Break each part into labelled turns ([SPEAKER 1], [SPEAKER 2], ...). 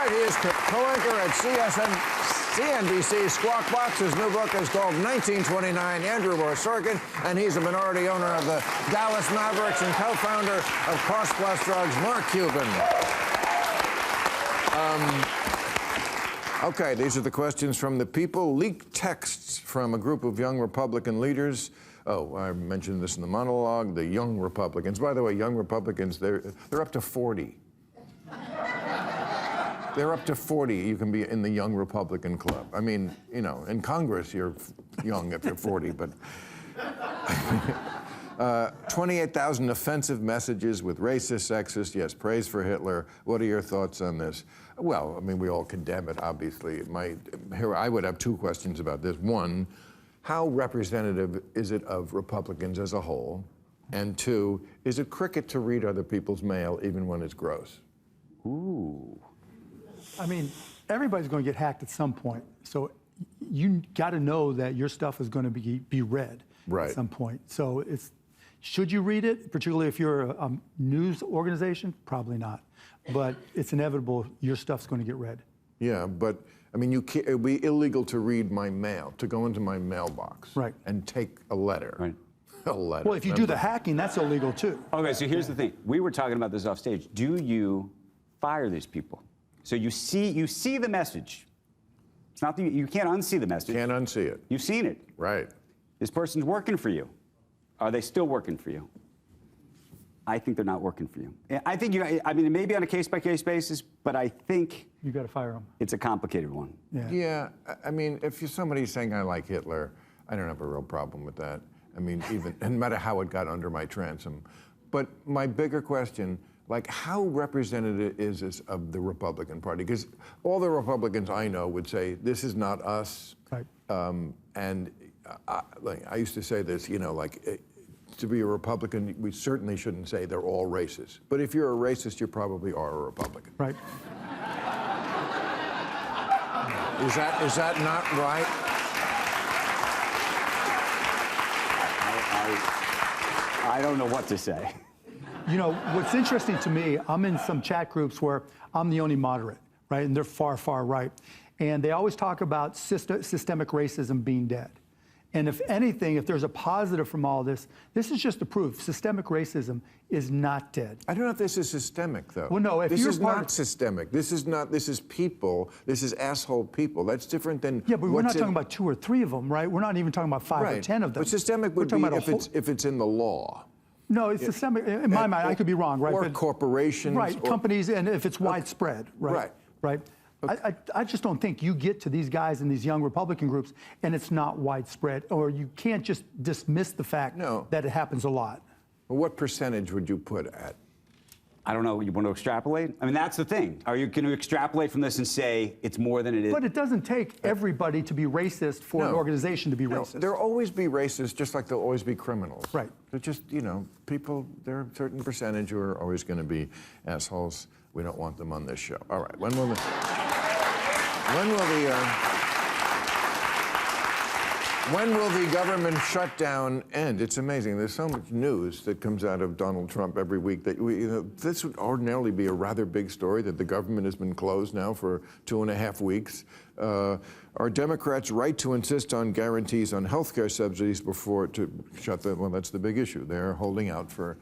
[SPEAKER 1] right, he is co-anchor at CNBC Squawk Box. His new book is called 1929, Andrew or Sorkin, and he's a minority owner of the Dallas Mavericks and co-founder of Cost Plus Drugs, Mark Cuban. Okay, these are the questions from the people. Leaked texts from a group of young Republican leaders. Oh, I mentioned this in the monologue, the young Republicans. By the way, young Republicans, they're up to 40. They're up to 40. You can be in the young Republican club. I mean, you know, in Congress, you're young if you're 40, but 28,000 offensive messages with racist, sexist, yes, praise for Hitler. What are your thoughts on this? Well, I mean, we all condemn it, obviously. Here, I would have two questions about this. One, how representative is it of Republicans as a whole? And two, is it cricket to read other people's mail even when it's gross?
[SPEAKER 2] Ooh.
[SPEAKER 3] I mean, everybody's going to get hacked at some point. So you got to know that your stuff is going to be read
[SPEAKER 1] right.
[SPEAKER 3] at some point. So should you read it, particularly if you're a news organization? Probably not. But it's inevitable your stuff's going to get read.
[SPEAKER 1] Yeah, but I mean, it would be illegal to read my mail, to go into my mailbox
[SPEAKER 3] right.
[SPEAKER 1] and take a letter.
[SPEAKER 2] Right.
[SPEAKER 1] A letter.
[SPEAKER 3] Well, if you do the hacking, that's illegal too.
[SPEAKER 2] Okay, so here's the thing. We were talking about this off stage. Do you fire these people? So you see the message. It's not that you can't unsee the message.
[SPEAKER 1] Can't unsee it.
[SPEAKER 2] You've seen it.
[SPEAKER 1] Right.
[SPEAKER 2] This person's working for you. Are they still working for you? I think they're not working for you. I think I mean, it may be on a case-by-case basis, but I think
[SPEAKER 3] you got to fire them.
[SPEAKER 2] It's a complicated one.
[SPEAKER 3] Yeah.
[SPEAKER 1] Yeah. I mean, if somebody's saying I like Hitler, I don't have a real problem with that. I mean, even no matter how it got under my transom. But my bigger question, like, how representative is this of the Republican Party? Because all the Republicans I know would say, this is not us.
[SPEAKER 3] Right.
[SPEAKER 1] And I used to say this, you know, like, to be a Republican, we certainly shouldn't say they're all racist. But if you're a racist, you probably are a Republican.
[SPEAKER 3] Right.
[SPEAKER 1] Is that not right?
[SPEAKER 2] I don't know what to say.
[SPEAKER 3] You know, what's interesting to me, I'm in some chat groups where I'm the only moderate, right? And they're far, far right. And they always talk about systemic racism being dead. And if anything, if there's a positive from all this is just the proof. Systemic racism is not dead.
[SPEAKER 1] I don't know if this is systemic, though.
[SPEAKER 3] Well, no, if
[SPEAKER 1] this
[SPEAKER 3] you're
[SPEAKER 1] is not systemic. This is people. This is asshole people. That's different than
[SPEAKER 3] yeah, but we're not talking about 2 or 3 of them, right? We're not even talking about 5
[SPEAKER 1] right.
[SPEAKER 3] or 10 of them.
[SPEAKER 1] But systemic would be if it's in the law.
[SPEAKER 3] No, it's systemic. In my mind, I could be wrong, right?
[SPEAKER 1] Or corporations.
[SPEAKER 3] Right, companies, and if it's widespread, right? Right. Okay. I just don't think you get to these guys in these young Republican groups and it's not widespread, or you can't just dismiss the fact that it happens a lot.
[SPEAKER 1] Well, what percentage would you put at?
[SPEAKER 2] I don't know. You want to extrapolate? I mean, that's the thing. Are you going to extrapolate from this and say it's more than it is?
[SPEAKER 3] But it doesn't take everybody to be racist for an organization to be racist.
[SPEAKER 1] There'll always be racists, just like there'll always be criminals.
[SPEAKER 3] Right.
[SPEAKER 1] They're just, you know, people, there are a certain percentage who are always going to be assholes. We don't want them on this show. All right. When will the government shutdown end? It's amazing. There's so much news that comes out of Donald Trump every week that this would ordinarily be a rather big story, that the government has been closed now for 2.5 weeks. Are Democrats right to insist on guarantees on health care subsidies before to shut the, well, that's the big issue. They're holding out for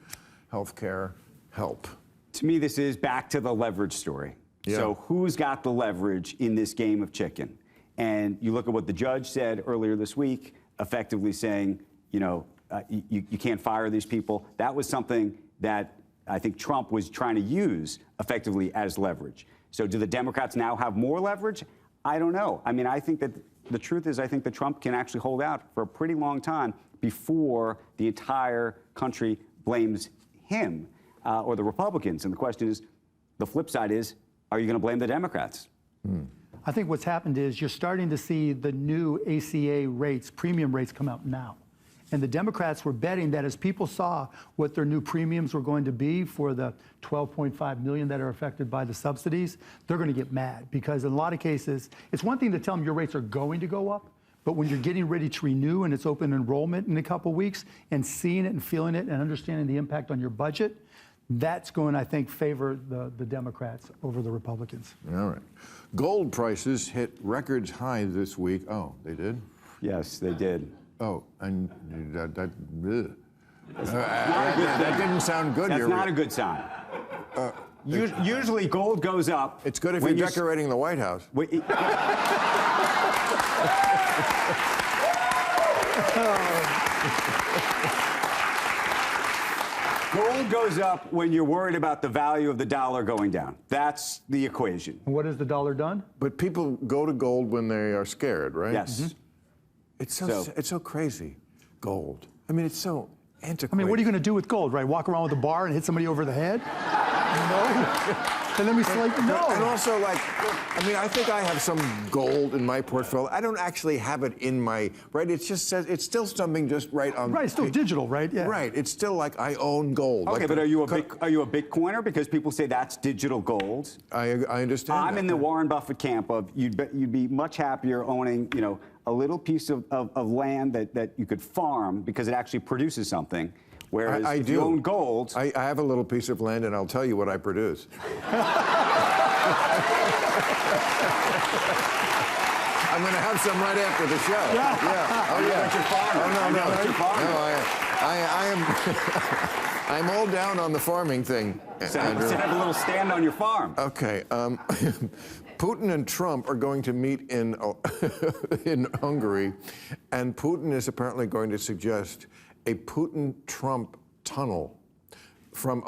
[SPEAKER 1] health care help.
[SPEAKER 2] To me, this is back to the leverage story.
[SPEAKER 1] Yeah.
[SPEAKER 2] So who's got the leverage in this game of chicken? And you look at what the judge said earlier this week, effectively saying, you know, you can't fire these people. That was something that I think Trump was trying to use effectively as leverage. So do the Democrats now have more leverage? I don't know. I mean, I think that the truth is I think that Trump can actually hold out for a pretty long time before the entire country blames him or the Republicans. And the question is, the flip side is, are you going to blame the Democrats?
[SPEAKER 3] I think what's happened is you're starting to see the new ACA rates, premium rates, come out now. And the Democrats were betting that as people saw what their new premiums were going to be for the 12.5 million that are affected by the subsidies, they're going to get mad. Because in a lot of cases, it's one thing to tell them your rates are going to go up, but when you're getting ready to renew and it's open enrollment in a couple weeks and seeing it and feeling it and understanding the impact on your budget, That's going, I think, favor the Democrats over the Republicans.
[SPEAKER 1] All right. Gold prices hit records high this week. Oh, they did?
[SPEAKER 2] Yes, they did.
[SPEAKER 1] Oh, and that didn't sound good.
[SPEAKER 2] That's not a good sign. Usually gold goes up.
[SPEAKER 1] It's good if you're decorating the White House.
[SPEAKER 2] Gold goes up when you're worried about the value of the dollar going down. That's the equation.
[SPEAKER 3] And what has the dollar done?
[SPEAKER 1] But people go to gold when they are scared, right?
[SPEAKER 2] Yes.
[SPEAKER 3] Mm-hmm.
[SPEAKER 1] It's so crazy. Gold. I mean, it's so antiquated.
[SPEAKER 3] I mean, what are you going to do with gold, right? Walk around with a bar and hit somebody over the head? No. And then we say, like, no.
[SPEAKER 1] And also, like, I mean, I think I have some gold in my portfolio. I don't actually have it in my, right? It just says, it's still something just right on.
[SPEAKER 3] Right, it's still digital, right? Yeah.
[SPEAKER 1] Right, it's still like I own gold.
[SPEAKER 2] Okay,
[SPEAKER 1] like,
[SPEAKER 2] but are you a Bitcoiner? Because people say that's digital gold.
[SPEAKER 1] I understand.
[SPEAKER 2] I'm in the Warren Buffett camp of you'd be much happier owning, a little piece of land that you could farm because it actually produces something. Whereas if you own gold...
[SPEAKER 1] I have a little piece of land, and I'll tell you what I produce. I'm going to have some right after the show. Yeah. Oh, yeah.
[SPEAKER 2] That's your farm.
[SPEAKER 1] Oh, no.
[SPEAKER 2] That's your farm.
[SPEAKER 1] No, I'm all down on the farming thing.
[SPEAKER 2] Set up a little stand on your farm.
[SPEAKER 1] Okay. Putin and Trump are going to meet in Hungary, and Putin is apparently going to suggest a Putin-Trump tunnel from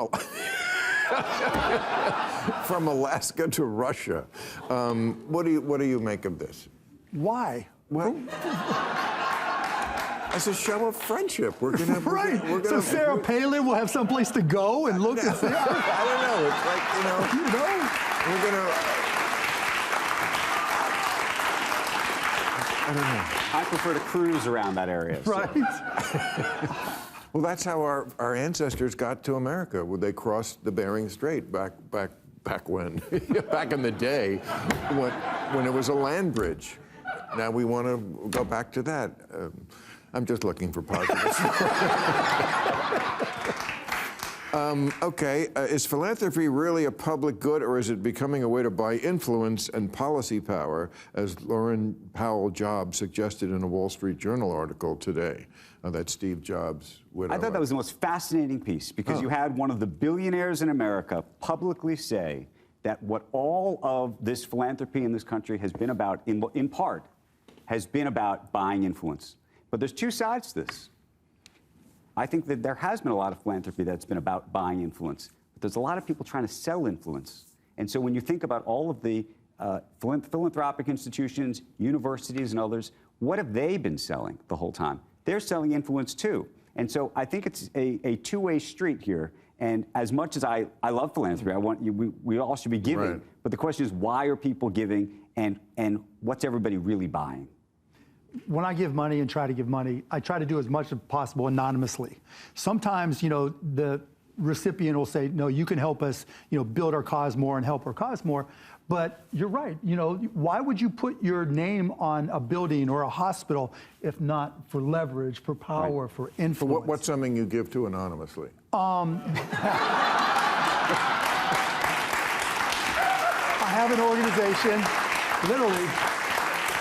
[SPEAKER 1] from Alaska to Russia. What do you make of this?
[SPEAKER 3] Why?
[SPEAKER 1] Well, as a show of friendship, we're gonna
[SPEAKER 3] So Sarah Palin will have someplace to go and look and say,
[SPEAKER 1] I don't know. It's like we're gonna. I don't know.
[SPEAKER 2] I prefer to cruise around that area. So.
[SPEAKER 3] right?
[SPEAKER 1] Well, that's how our ancestors got to America. When they crossed the Bering Strait back when, back in the day, when it was a land bridge. Now we want to go back to that. I'm just looking for positives. Okay, is philanthropy really a public good, or is it becoming a way to buy influence and policy power, as Lauren Powell Jobs suggested in a Wall Street Journal article today? That's Steve Jobs' widow.
[SPEAKER 2] I thought that was the most fascinating piece, because you had one of the billionaires in America publicly say that what all of this philanthropy in this country has been about, in part, has been about buying influence. But there's two sides to this. I think that there has been a lot of philanthropy that's been about buying influence. But there's a lot of people trying to sell influence. And so when you think about all of the philanthropic institutions, universities, and others, what have they been selling the whole time? They're selling influence too. And so I think it's a two-way street here. And as much as I love philanthropy, we all should be giving.
[SPEAKER 1] Right.
[SPEAKER 2] But the question is, why are people giving, and what's everybody really buying?
[SPEAKER 3] When I give money and try to give money, I try to do as much as possible anonymously. Sometimes, the recipient will say, no, you can help us, build our cause more and help our cause more. But you're right. Why would you put your name on a building or a hospital if not for leverage, for power, right, for influence?
[SPEAKER 1] So what's something you give to anonymously?
[SPEAKER 3] I have an organization, literally,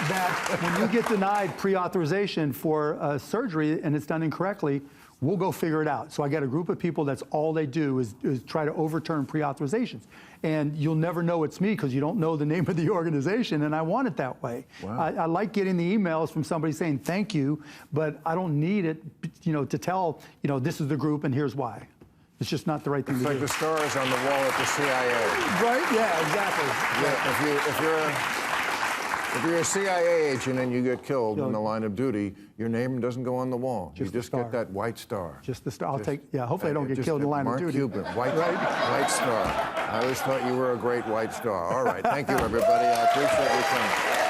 [SPEAKER 3] that when you get denied pre-authorization for surgery and it's done incorrectly, we'll go figure it out. So I got a group of people that's all they do is try to overturn pre-authorizations. And you'll never know it's me because you don't know the name of the organization, and I want it that way.
[SPEAKER 1] Wow.
[SPEAKER 3] I like getting the emails from somebody saying thank you, but I don't need it, to tell, this is the group and here's why. It's just not the right thing to do.
[SPEAKER 1] It's like the stars on the wall at the CIA.
[SPEAKER 3] Right? Yeah, exactly.
[SPEAKER 1] Yeah, if you're a CIA agent and you get killed in the line of duty, your name doesn't go on the wall. You just get that white star.
[SPEAKER 3] Just the star. Hopefully I don't get killed in the line of duty.
[SPEAKER 1] Mark Cuban, white star. I always thought you were a great white star. All right, thank you, everybody. I appreciate your time.